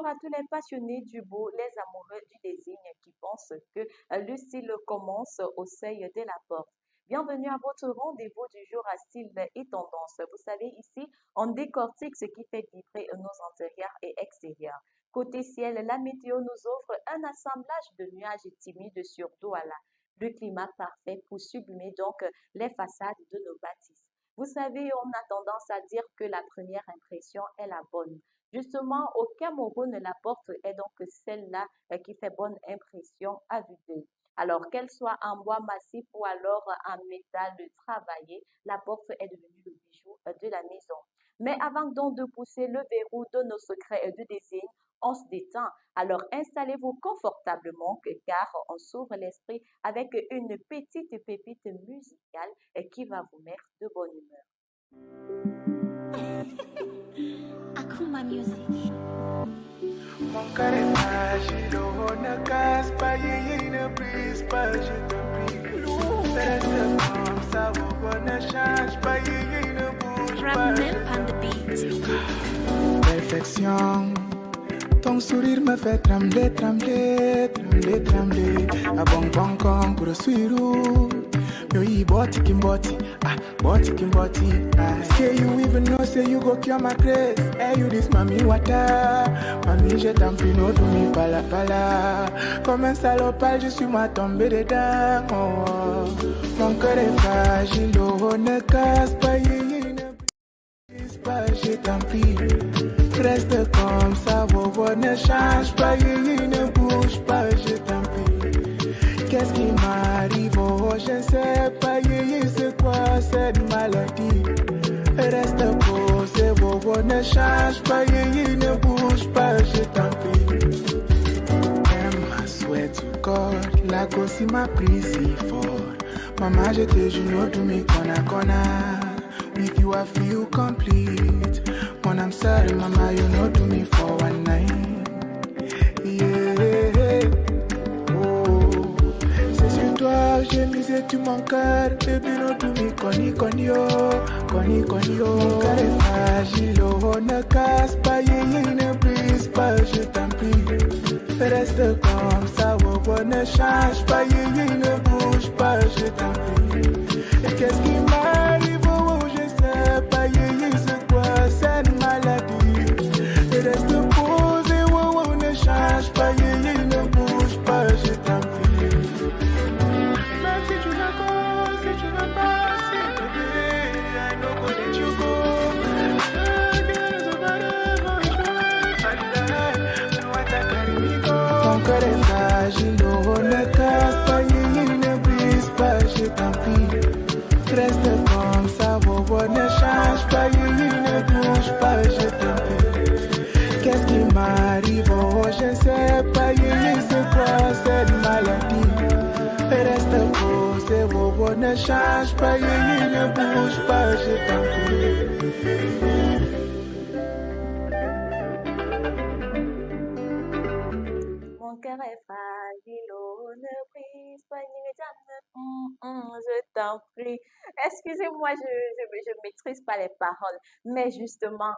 à tous les passionnés du beau, les amoureux du désigne qui pensent que le style commence au seuil de la porte. Bienvenue à votre rendez-vous du jour à style et tendance. Vous savez, ici, on décortique ce qui fait vibrer nos intérieurs et extérieurs. Côté ciel, la météo nous offre un assemblage de nuages timides sur Douala. Le climat parfait pour sublimer donc les façades de nos bâtisses. Vous savez, on a tendance à dire que la première impression est la bonne. Justement, au Cameroun, la porte est donc celle-là qui fait bonne impression à vue d'œil. Alors, qu'elle soit en bois massif ou alors en métal travaillé, la porte est devenue le bijou de la maison. Mais avant donc de pousser le verrou de nos secrets de désigne, on se détend. Alors, installez-vous confortablement car on s'ouvre l'esprit avec une petite pépite musicale qui va vous mettre de bonne Akuma Music. Mon cœur est fragile, on ne casse pas, ne brise pas, je te prie. Reste comme ça, on ne change pas, ne bouge pas. Rap on the beat. Perfection, ton sourire me fait trembler, trembler, trembler, trembler. A bon bon con pour suiru. Yo, yi boti kimboti, boti kimboti. Say you even know, say you go cure my grace. Hey, you this mami wata. Mami, je t'en prie, no do me pala pala. Comme un salopard, je suis moi tombé dedans. Oh, mon cœur est fragile, oh, ne casse pas, ne brise pas, je t'en prie. Reste comme ça, bobo, ne change pas, ne bouge pas, je t'en prie. Qu'est-ce qui m'arrive, oh, je ne sais pas, c'est quoi cette maladie. Reste posé, bobo, ne change pas, ne bouge pas, je t'en prie. I swear to God, la gosse m'a pris si fort. Maman, je te jure, no do me kona. With you I feel complete. When I'm sorry, mama, you know do me for one night. Yeah. Oh, c'est sur toi j'ai misé tout mon cœur. Baby, no do me koni yo. Mon cœur est fragile, oh, ne casse pas, ne brise pas, je t'en prie. Reste comme ça, oh, ne change pas, ne bouge pas, je t'en prie. Et qu'est-ce qui m'arrive, oh, je sais pas, c'est quoi cette maladie. Et reste posé, oh, ne change pas, ne bouge pas, je t'en prie. Même si tu n'as pas, si tu veux pas, s'il te plaît, I know go let you go. Mon cœur est fragile, oh, ne casse pas, ne brise pas, je t'en prie. Reste comme ça, bobo, ne change pas, ne bouge pas, je t'en prie. Qu'est-ce qui m'arrive, oh, je ne sais pas, c'est quoi cette maladie. Reste posé, bobo, ne change pas, ne bouge pas, je t'en prie. Mon cœur est fragile, oh, ne brise pas, je t'en prie. Excusez-moi, je maîtrise pas les paroles, mais justement,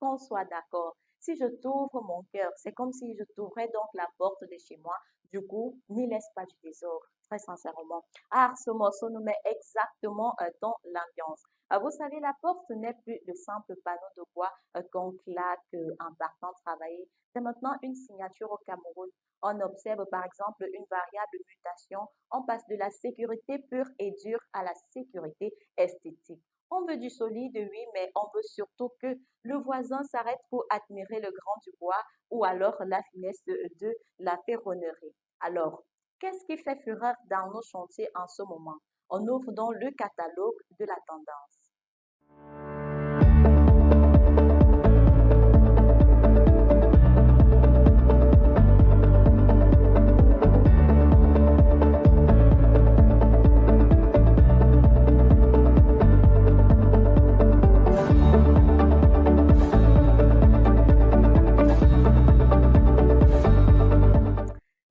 qu'on soit d'accord. Si je t'ouvre mon cœur, c'est comme si je t'ouvrais donc la porte de chez moi. Du coup, n'y laisse pas du désordre, très sincèrement. Ah, ce morceau nous met exactement dans l'ambiance. Vous savez, la porte n'est plus le simple panneau de bois qu'on claque en partant travailler. C'est maintenant une signature au Cameroun. On observe par exemple une variable mutation. On passe de la sécurité pure et dure à la sécurité esthétique. On veut du solide, oui, mais on veut surtout que le voisin s'arrête pour admirer le grand du bois ou alors la finesse de la ferronnerie. Alors, qu'est-ce qui fait fureur dans nos chantiers en ce moment? On ouvre donc le catalogue de la tendance.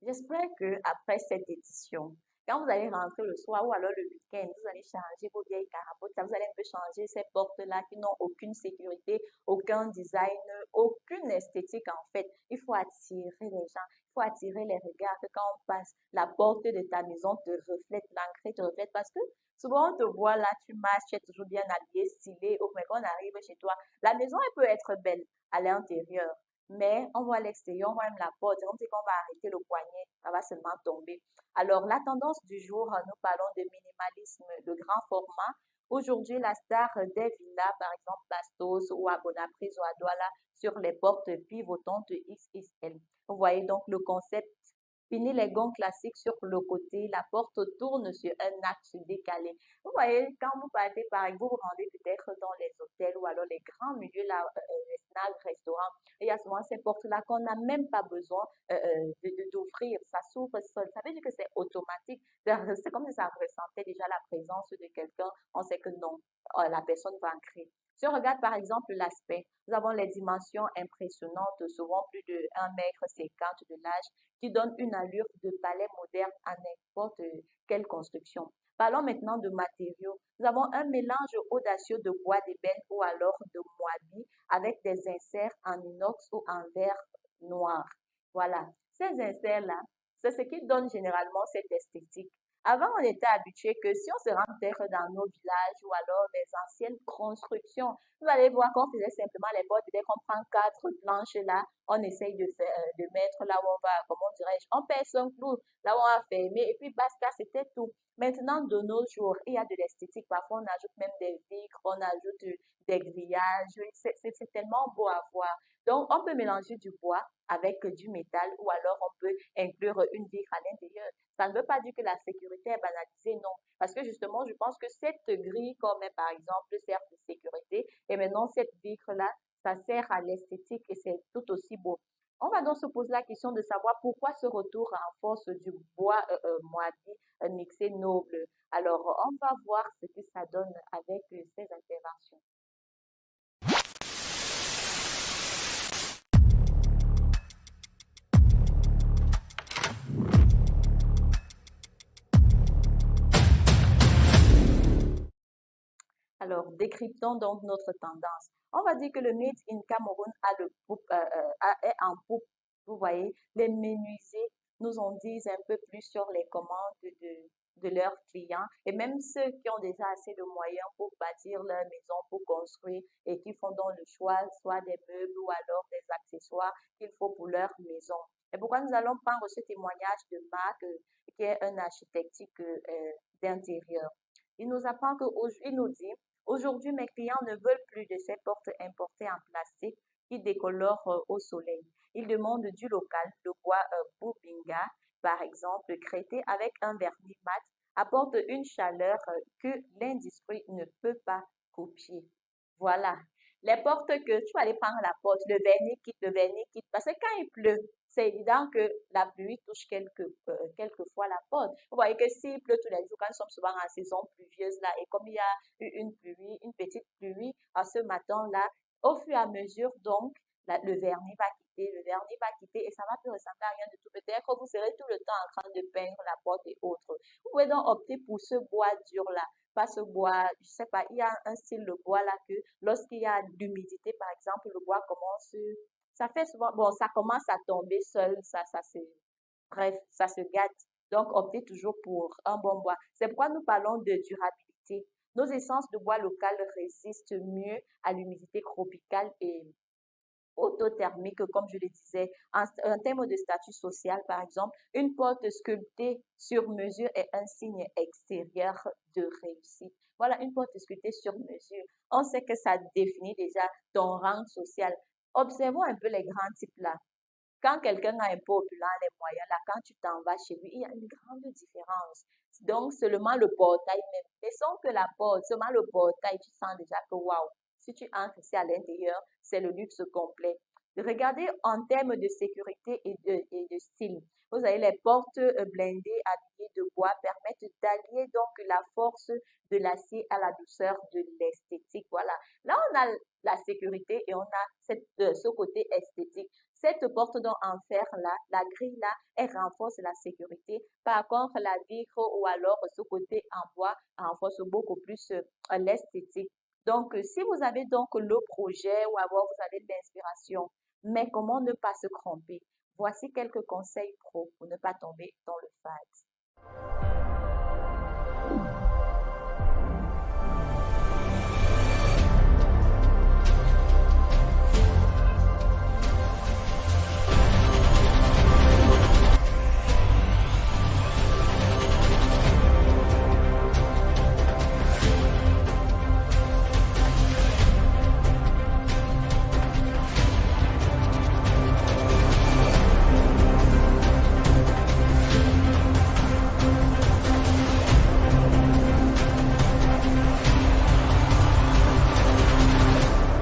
J'espère que après cette édition, Quand vous allez rentrer le soir ou alors le week-end, vous allez changer vos vieilles carapotes, vous allez un peu changer ces portes-là qui n'ont aucune sécurité, aucun design, aucune esthétique en fait. Il faut attirer les gens, il faut attirer les regards que quand on passe, la porte de ta maison te reflète, l'entrée te reflète parce que souvent on te voit là, tu marches, tu es toujours bien habillé, stylé, ou mais quand on arrive chez toi, la maison elle peut être belle à l'intérieur, mais on voit l'extérieur, on voit même la porte, on dit qu'on va arrêter le poignet, ça va seulement tomber. Alors, la tendance du jour, nous parlons de minimalisme de grand format. Aujourd'hui, la star des villas, par exemple Bastos ou à Bonaprise ou à Douala, sur les portes pivotantes XXL. Vous voyez donc le concept. Fini les gonds classiques sur le côté, la porte tourne sur un axe décalé. Vous voyez, quand vous partez, par exemple, vous vous rendez peut-être dans les hôtels ou alors les grands milieux, là, les snacks, restaurants, et il y a souvent ces portes-là qu'on n'a même pas besoin d'ouvrir. Ça s'ouvre seul. Ça veut dire que c'est automatique. C'est comme si ça ressentait déjà la présence de quelqu'un. On sait que non, la personne va entrer. Si on regarde par exemple l'aspect, nous avons les dimensions impressionnantes, souvent plus de 1,50 m de large, qui donnent une allure de palais moderne à n'importe quelle construction. Parlons maintenant de matériaux. Nous avons un mélange audacieux de bois d'ébène ou alors de moabi avec des inserts en inox ou en verre noir. Voilà. Ces inserts-là, c'est ce qui donne généralement cette esthétique. Avant, on était habitué que si on se rentre dans nos villages ou alors les anciennes constructions, vous allez voir qu'on faisait simplement les portes. Dès qu'on prend quatre planches là, on essaye de, faire, de mettre là où on va, comment dirais-je, on pèse un clou, là où on va fermer, et puis basta, c'était tout. Maintenant, de nos jours, il y a de l'esthétique. Parfois, on ajoute même des vitres, on ajoute des grillages. C'est tellement beau à voir. Donc, on peut mélanger du bois avec du métal ou alors on peut inclure une vitre à l'intérieur. Ça ne veut pas dire que la sécurité est banalisée, non. Parce que justement, je pense que cette grille qu'on met par exemple sert de sécurité et maintenant cette vitre-là, ça sert à l'esthétique et c'est tout aussi beau. On va donc se poser la question de savoir pourquoi ce retour en force du bois moisi mixé noble. Alors, on va voir ce que ça donne avec ces interventions. Alors, décryptons donc notre tendance. On va dire que le Made in Cameroun est en poupe. Vous voyez, les menuisiers nous en disent un peu plus sur les commandes de leurs clients et même ceux qui ont déjà assez de moyens pour bâtir leur maison, pour construire et qui font donc le choix soit des meubles ou alors des accessoires qu'il faut pour leur maison. Et pourquoi nous allons prendre ce témoignage de Marc, qui est un architecte d'intérieur. Il nous apprend il nous dit aujourd'hui, mes clients ne veulent plus de ces portes importées en plastique qui décolorent au soleil. Ils demandent du local, le bois Bubinga, par exemple, traité avec un vernis mat, apporte une chaleur que l'industrie ne peut pas copier. Voilà. Les portes que tu vas aller prendre la porte, le vernis quitte, parce que quand il pleut, c'est évident que la pluie touche quelquefois la porte. Vous voyez que s'il pleut tous les jours, quand nous sommes souvent en saison pluvieuse là, et comme il y a eu une pluie, une petite pluie à ce matin-là, au fur et à mesure, donc, le vernis va quitter, le vernis va quitter et ça va plus ressembler à rien du tout. Peut-être que vous serez tout le temps en train de peindre la porte et autres. Vous pouvez donc opter pour ce bois dur-là, pas ce bois, je sais pas, il y a un style de bois là que lorsqu'il y a de l'humidité, par exemple, le bois commence, ça fait souvent, bon, ça commence à tomber seul, bref, ça se gâte. Donc, optez toujours pour un bon bois. C'est pourquoi nous parlons de durabilité. Nos essences de bois local résistent mieux à l'humidité tropicale et autothermique, comme je le disais. En termes de statut social, par exemple, une porte sculptée sur mesure est un signe extérieur de réussite. Voilà, une porte sculptée sur mesure. On sait que ça définit déjà ton rang social. Observons un peu les grands types là. Quand quelqu'un a un peu opulent, les moyens, là, quand tu t'en vas chez lui, il y a une grande différence. Donc, seulement le portail même. Laissons que la porte, seulement le portail, tu sens déjà que waouh, si tu entres ici à l'intérieur, c'est le luxe complet. Regardez en termes de sécurité et de style. Vous avez les portes blindées habillées de bois permettent d'allier donc la force de l'acier à la douceur de l'esthétique. Voilà. Là, on a la sécurité et on a ce côté esthétique. Cette porte donc en fer là, la grille là, elle renforce la sécurité. Par contre, la vitre ou alors ce côté en bois renforce beaucoup plus l'esthétique. Donc, si vous avez donc le projet ou alors vous avez de l'inspiration, mais comment ne pas se tromper? Voici quelques conseils pro pour ne pas tomber dans le fade.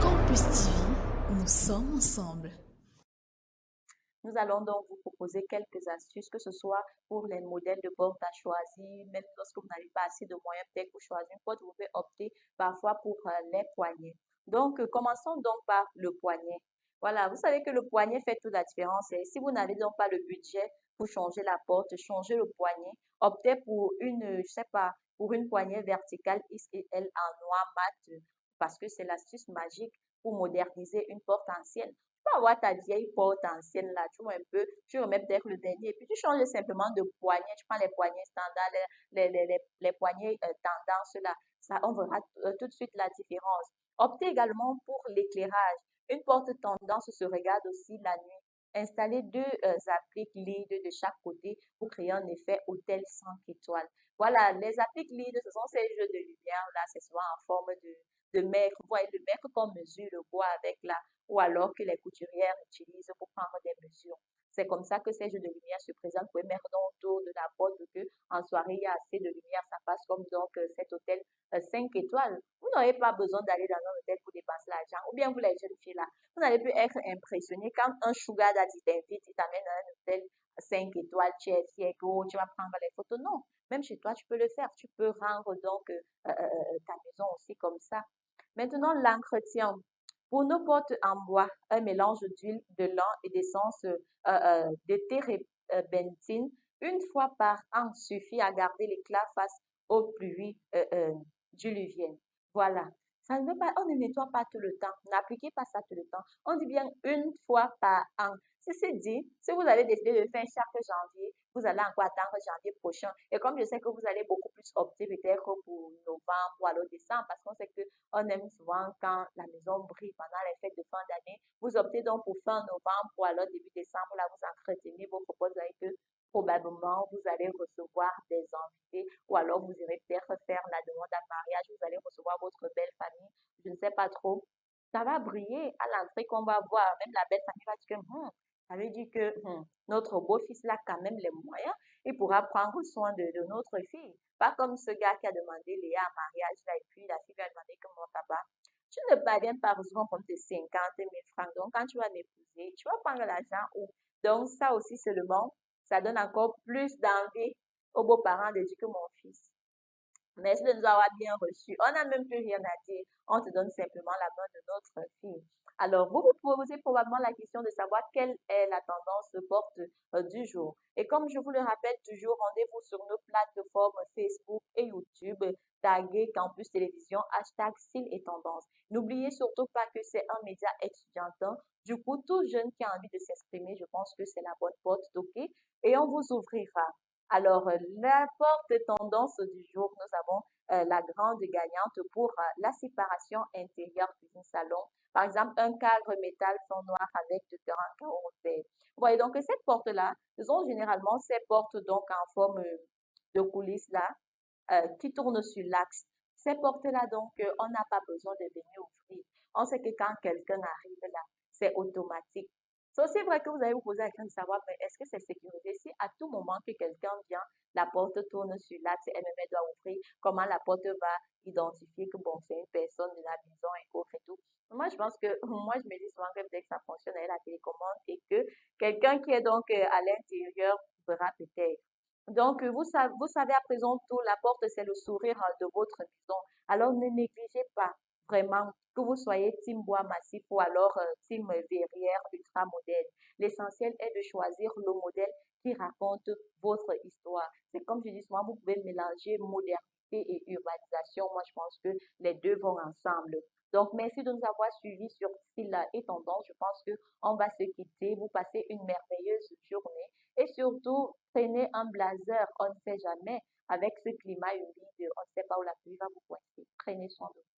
Campus TV, nous sommes ensemble. Nous allons donc vous proposer quelques astuces, que ce soit pour les modèles de porte à choisir, même lorsque vous n'avez pas assez de moyens, peut-être pour choisir une porte, vous pouvez opter parfois pour les poignets. Donc, commençons donc par le poignet. Voilà, vous savez que le poignet fait toute la différence. Et si vous n'avez donc pas le budget pour changer la porte, changez le poignet. Optez pour je sais pas, pour une poignée verticale XL en noir mat, parce que c'est l'astuce magique pour moderniser une porte ancienne peux avoir ta vieille porte ancienne là, tu vois un peu, tu remets peut-être le dernier, et puis tu changes simplement de poignée, tu prends les poignées standards, les poignées tendance là, ça, on verra tout de suite la différence. Optez également pour l'éclairage. Une porte tendance se regarde aussi la nuit. Installez deux appliques LED de chaque côté pour créer un effet hôtel 5 étoiles. Voilà, les appliques LED, ce sont ces jeux de lumière là, c'est souvent en forme de mètre. Vous voyez, le mètre qu'on mesure le bois avec là ou alors que les couturières utilisent pour prendre des mesures. C'est comme ça que ces jeux de lumière se présentent. Vous pouvez mettre donc autour de la porte que en soirée, il y a assez de lumière, ça passe comme donc cet hôtel 5 étoiles. Vous n'aurez pas besoin d'aller dans un hôtel pour dépenser l'argent. Ou bien vous, les jeunes filles là, vous n'allez plus être impressionné quand un sugar daddy t'invite, il t'amène à un hôtel 5 étoiles, tu es fier, tu vas prendre les photos. Non, même chez toi, tu peux le faire. Tu peux rendre donc ta maison aussi comme ça. Maintenant, l'entretien. Pour nos portes en bois, un mélange d'huile, de lin et d'essence de térébenthine une fois par an suffit à garder l'éclat face aux pluies diluviennes. Voilà. Ça ne veut pas, on ne nettoie pas tout le temps. N'appliquez pas ça tout le temps. On dit bien une fois par an. Ceci dit, si vous avez décidé de le faire chaque janvier, vous allez encore attendre janvier prochain. Et comme je sais que vous allez beaucoup plus opter peut-être pour novembre ou alors décembre, parce qu'on sait qu'on aime souvent quand la maison brille pendant les fêtes de fin d'année, vous optez donc pour fin novembre ou alors début décembre, là vous entretenez vos propos avec que probablement vous allez recevoir des invités ou alors vous irez peut-être faire la demande à mariage, vous allez recevoir votre belle famille, je ne sais pas trop. Ça va briller à l'entrée qu'on va voir. Même la belle famille va dire que ça veut dire que notre beau-fils a quand même les moyens, il pourra prendre soin de notre fille. Pas comme ce gars qui a demandé Léa en mariage là, et puis la fille lui a demandé comment ça va. Tu ne parviens pas à recevoir comme tes 50 000 francs. Donc, quand tu vas m'épouser, tu vas prendre l'argent où? Donc, ça aussi seulement, ça donne encore plus d'envie aux beaux-parents de dire que mon fils. Merci de nous avoir bien reçus. On n'a même plus rien à dire. On te donne simplement la main de notre fille. Alors, vous vous posez probablement la question de savoir quelle est la tendance de porte du jour. Et comme je vous le rappelle toujours, rendez-vous sur nos plateformes Facebook et YouTube, taguez Campus Télévision, hashtag style et tendance. N'oubliez surtout pas que c'est un média étudiantin. Du coup, tout jeune qui a envie de s'exprimer, je pense que c'est la bonne porte, ok? Et on vous ouvrira. Alors, la porte tendance du jour, nous avons la grande gagnante pour la séparation intérieure cuisine-salon. Par exemple, un cadre métal fond noir avec de grands carreaux verts. Vous voyez donc que cette porte-là, ce sont généralement ces portes donc en forme de coulisses là, qui tournent sur l'axe. Ces portes-là, donc, on n'a pas besoin de venir ouvrir. On sait que quand quelqu'un arrive là, c'est automatique. C'est aussi vrai que vous allez vous poser la question de savoir, mais est-ce que c'est sécurisé? Si à tout moment que quelqu'un vient, la porte tourne sur l'axe et elle-même doit ouvrir, comment la porte va identifier que bon, c'est une personne de la maison et autres et tout. Moi, je pense que, moi, je me dis souvent que dès que ça fonctionne avec la télécommande et que quelqu'un qui est donc à l'intérieur verra peut-être. Donc, vous savez à présent tout, la porte, c'est le sourire de votre maison. Alors, ne négligez pas. vraiment que vous soyez team bois massif ou alors team verrière ultra moderne. L'essentiel est de choisir le modèle qui raconte votre histoire. C'est comme je dis souvent, vous pouvez mélanger modernité et urbanisation. Moi, je pense que les deux vont ensemble. Donc, merci de nous avoir suivis sur Style et Tendance. Je pense que on va se quitter. Vous passez une merveilleuse journée et surtout, prenez un blazer. On ne sait jamais avec ce climat humide. On ne sait pas où la pluie va vous pointer. Prenez soin de vous.